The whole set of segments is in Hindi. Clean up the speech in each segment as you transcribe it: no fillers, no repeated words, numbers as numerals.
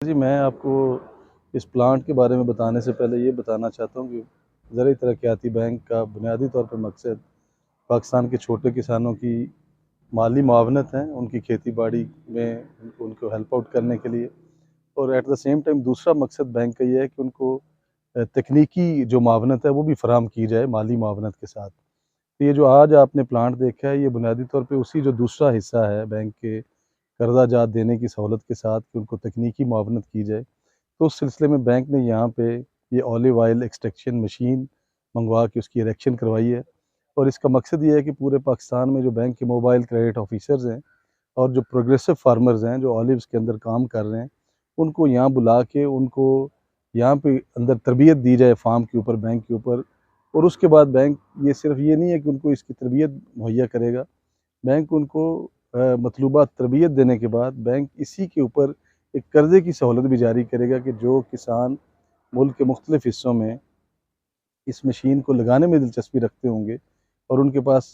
जी, मैं आपको इस प्लांट के बारे में बताने से पहले ये बताना चाहता हूँ कि ज़राई तरक्याती बैंक का बुनियादी तौर पे मकसद पाकिस्तान के छोटे किसानों की माली मुआवनत है, उनकी खेती-बाड़ी में उनको हेल्प आउट करने के लिए। और एट द सेम टाइम दूसरा मकसद बैंक का ये है कि उनको तकनीकी जो मुआवनत है वो भी फ़राहम की जाए माली मुआवनत के साथ। तो ये जो आज आपने प्लांट देखा है, ये बुनियादी तौर पे उसी जो दूसरा हिस्सा है बैंक के कर्ज़ा जात देने की सहूलत के साथ कि उनको तकनीकी मुआवनत की जाए। तो उस सिलसिले में बैंक ने यहाँ पे ये ऑलिव ऑयल एक्सट्रैक्शन मशीन मँगवा के उसकी इरेक्शन करवाई है। और इसका मकसद ये है कि पूरे पाकिस्तान में जो बैंक के मोबाइल क्रेडिट ऑफ़िसर्स हैं और जो प्रोग्रेसिव फार्मर्स हैं, जो ऑलिव्स के अंदर काम कर रहे हैं, उनको यहाँ बुला के उनको यहाँ पे अंदर तरबियत दी जाए फार्म के ऊपर, बैंक के ऊपर। और उसके बाद बैंक ये सिर्फ़ ये नहीं है कि उनको इसकी तरबियत मुहैया करेगा, बैंक उनको मतलूबा तरबियत देने के बाद बैंक इसी के ऊपर एक कर्ज़े की सहूलत भी जारी करेगा कि जो किसान मुल्क के मुख्तलिफ़ हिस्सों में इस मशीन को लगाने में दिलचस्पी रखते होंगे और उनके पास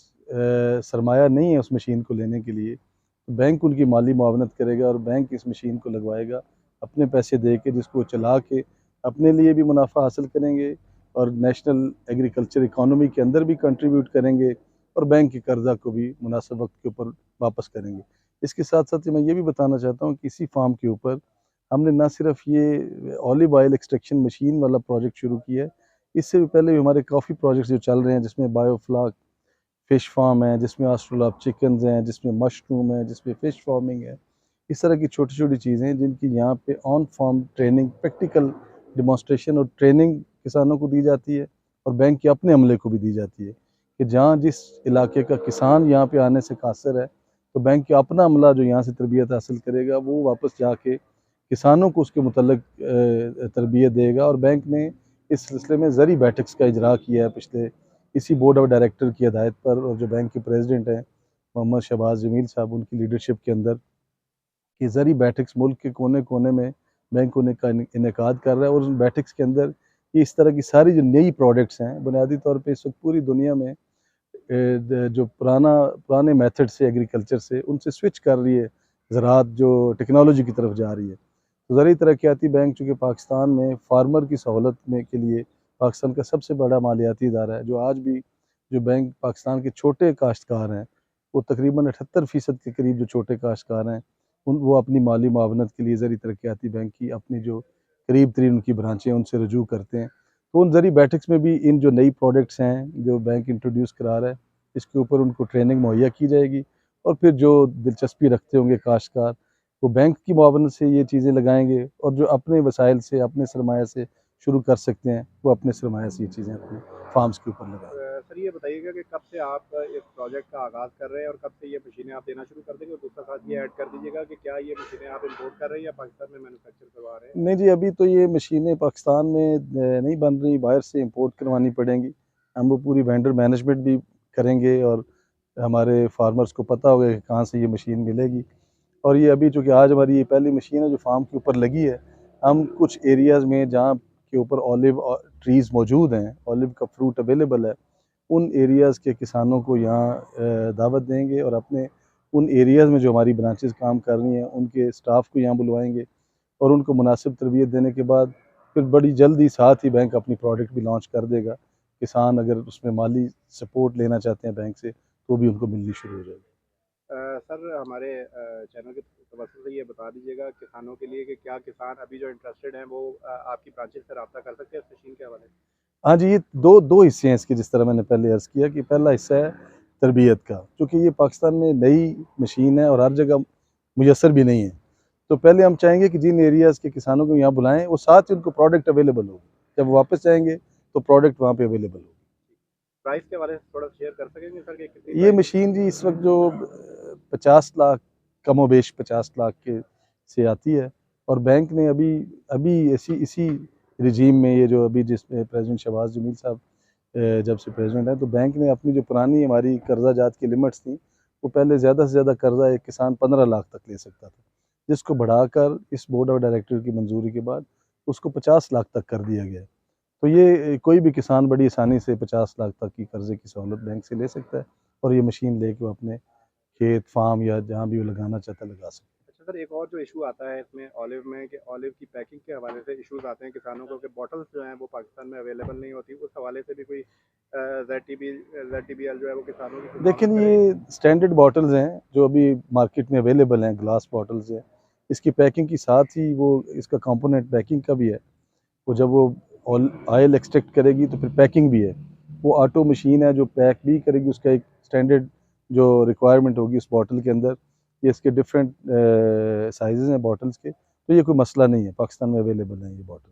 सरमाया नहीं है उस मशीन को लेने के लिए, तो बैंक उनकी माली मुआवनत करेगा और बैंक इस मशीन को लगवाएगा, अपने पैसे दे के जिसको चला के अपने लिए भी मुनाफ़ा हासिल करेंगे और नेशनल एग्रीकल्चर इकॉनमी के अंदर भी कंट्रीब्यूट करेंगे और बैंक के कर्ज़ा को भी मुनासिब वक़्त के ऊपर वापस करेंगे। इसके साथ-साथ मैं ये भी बताना चाहता हूँ कि इसी फार्म के ऊपर हमने ना सिर्फ़ ये ऑलिव ऑयल एक्सट्रैक्शन मशीन वाला प्रोजेक्ट शुरू किया है, इससे भी पहले भी हमारे काफ़ी प्रोजेक्ट्स जो चल रहे हैं जिसमें बायोफ्लाक फ़िश फार्म है, जिसमें एस्ट्रोलॉब चिकन्स हैं, जिसमें मशरूम है, जिसमें फ़िश फार्मिंग है। इस तरह की छोटी-छोटी चीज़ें हैं जिनकी यहाँ पे on farm training, practical demonstration और ट्रेनिंग किसानों को दी जाती है और बैंक के अपने अमले को भी दी जाती है कि जहाँ जिस इलाके का किसान यहाँ पे आने से कासिर है, तो बैंक का अपना अमला जो यहाँ से तरबियत हासिल करेगा, वो वापस जाके किसानों को उसके मुतल्लिक़ तरबियत देगा। और बैंक ने इस सिलसिले में ज़री बैठक्स का इजरा किया है पिछले इसी बोर्ड ऑफ डायरेक्टर की हिदायत पर, और जो बैंक के प्रेसिडेंट हैं मोहम्मद शहबाज जमील साहब, उनकी लीडरशिप के अंदर कि ज़री बैठक्स मुल्क के कोने-कोने में बैंक का इनेकाद कर रहा है। और उन बैठक्स के अंदर ये इस तरह की सारी जो नई प्रोडक्ट्स हैं, बुनियादी तौर पे इस वक़्त पूरी दुनिया में जो पुराने मेथड से एग्रीकल्चर से उनसे स्विच कर रही है, ज़राअत जो टेक्नोलॉजी की तरफ जा रही है। तो ज़रूरी तरक्याती बैंक चूँकि पाकिस्तान में फार्मर की सहूलत में के लिए पाकिस्तान का सबसे बड़ा मालियाती इदारा है, जो आज भी जो बैंक पाकिस्तान के छोटे काश्तकार हैं, वो तकरीबन 78% के करीब जो छोटे काश्तकार हैं, वो अपनी माली मुआवनत के लिए ज़रूरी तरक्याती बैंक की अपनी जो करीब तरीन उनकी ब्रांचें हैं, उनसे रुजू करते हैं। तो उन ज़रिए बैठक्स में भी इन जो नई प्रोडक्ट्स हैं, जो बैंक इंट्रोड्यूस करा रहा है, इसके ऊपर उनको ट्रेनिंग मुहैया की जाएगी। और फिर जो दिलचस्पी रखते होंगे काश्तकार, वो बैंक की मुआवनत से ये चीज़ें लगाएँगे और जो अपने वसाइल से, अपने सरमाया से शुरू कर सकते हैं, वो अपने सरमाया से ये चीज़ें अपने फार्म्स के ऊपर लगाएँ। सर ये बताइएगा कि कब से आप इस प्रोजेक्ट का आगाज़ कर रहे हैं और कब से ये मशीनें आप देना शुरू कर देंगे? और दूसरा साथ ये ऐड कर दीजिएगा कि क्या ये मशीनें आप इम्पोर्ट कर रहे हैं या पाकिस्तान में मैन्युफैक्चर करवा रहे हैं? नहीं जी, अभी तो ये मशीनें पाकिस्तान में नहीं बन रही, बाहर से इम्पोर्ट करवानी पड़ेंगी। हम वो पूरी वेंडर मैनेजमेंट भी करेंगे और हमारे फार्मर्स को पता होगा कि कहाँ से ये मशीन मिलेगी। और ये अभी चूँकि आज हमारी ये पहली मशीन है जो फार्म के ऊपर लगी है, हम कुछ एरियाज़ में जहाँ के ऊपर ऑलिव ट्रीज़ मौजूद हैं, ऑलिव का फ्रूट अवेलेबल है, उन एरियाज़ के किसानों को यहाँ दावत देंगे और अपने उन एरियाज़ में जो हमारी ब्रांचेज़ काम कर रही हैं, उनके स्टाफ को यहाँ बुलवाएँगे और उनको मुनासिब तरबियत देने के बाद फिर बड़ी जल्दी साथ ही बैंक अपनी प्रोडक्ट भी लॉन्च कर देगा। किसान अगर उसमें माली सपोर्ट लेना चाहते हैं बैंक से, तो भी उनको मिलनी शुरू हो जाएगी। सर हमारे चैनल के तवज्जो से ये बता दीजिएगा किसानों के लिए कि क्या किसान अभी जो इंटरेस्टेड हैं वो आपकी ब्रांचेस से रब्ता कर सकते हैं इस मशीन के हवाले से? हाँ जी, ये 2 हिस्से हैं इसके, जिस तरह मैंने पहले अर्ज़ किया कि पहला हिस्सा है तरबियत का, चूँकि ये पाकिस्तान में नई मशीन है और हर जगह मुयस्सर भी नहीं है। तो पहले हम चाहेंगे कि जिन एरियाज़ के किसानों को यहाँ बुलाएँ, वो साथ ही उनको प्रोडक्ट अवेलेबल हो। जब वो वापस जाएँगे, तो प्रोडक्ट वहाँ पे अवेलेबल हो। प्राइस के हवाले से थोड़ा शेयर कर सकेंगे सर कि कितनी ये प्राइस है? मशीन जी इस वक़्त जो 50 लाख, कमोबेश 50 लाख के से आती है। और बैंक ने अभी अभी इसी इसी रिजीम में, ये जो अभी जिसमें प्रेज़िडेंट शहबाज जमील साहब जब से प्रेज़िडेंट हैं, तो बैंक ने अपनी जो पुरानी हमारी कर्ज़ा जात की लिमिट्स थी, वो पहले ज़्यादा से ज़्यादा कर्ज़ा एक किसान 15 लाख तक ले सकता था, जिसको बढ़ाकर इस बोर्ड ऑफ डायरेक्टर की मंजूरी के बाद उसको 50 लाख तक कर दिया गया है। तो ये कोई भी किसान बड़ी आसानी से 50 लाख तक की कर्ज़े की सहूलत बैंक से ले सकता है और ये मशीन लेके वो अपने खेत, फार्म या जहाँ भी वो लगाना चाहता है, लगा सकता है। सर एक और जो इशू आता है इसमें ऑलिव में कि ऑलिव की पैकिंग के हवाले से इश्यूज आते हैं किसानों को कि बॉटल्स जो हैं वो पाकिस्तान में अवेलेबल नहीं होती, उस हवाले से भी कोई ZTBL जो है वो किसानों की लेकिन कुर्बानी करे। ये स्टैंडर्ड बॉटल्स हैं जो अभी मार्केट में अवेलेबल हैं, ग्लास बॉटल्स हैं। इसकी पैकिंग के साथ ही वो इसका कंपोनेंट पैकिंग का भी है। वो जब वो ऑयल एक्सट्रैक्ट करेगी तो फिर पैकिंग भी है। वो ऑटो मशीन है जो पैक भी करेगी, उसका एक स्टैंडर्ड जो रिक्वायरमेंट होगी उस बॉटल के अंदर। ये इसके डिफरेंट साइजेज़ हैं बॉटल्स के, तो ये कोई मसला नहीं है, पाकिस्तान में अवेलेबल हैं ये बॉटल।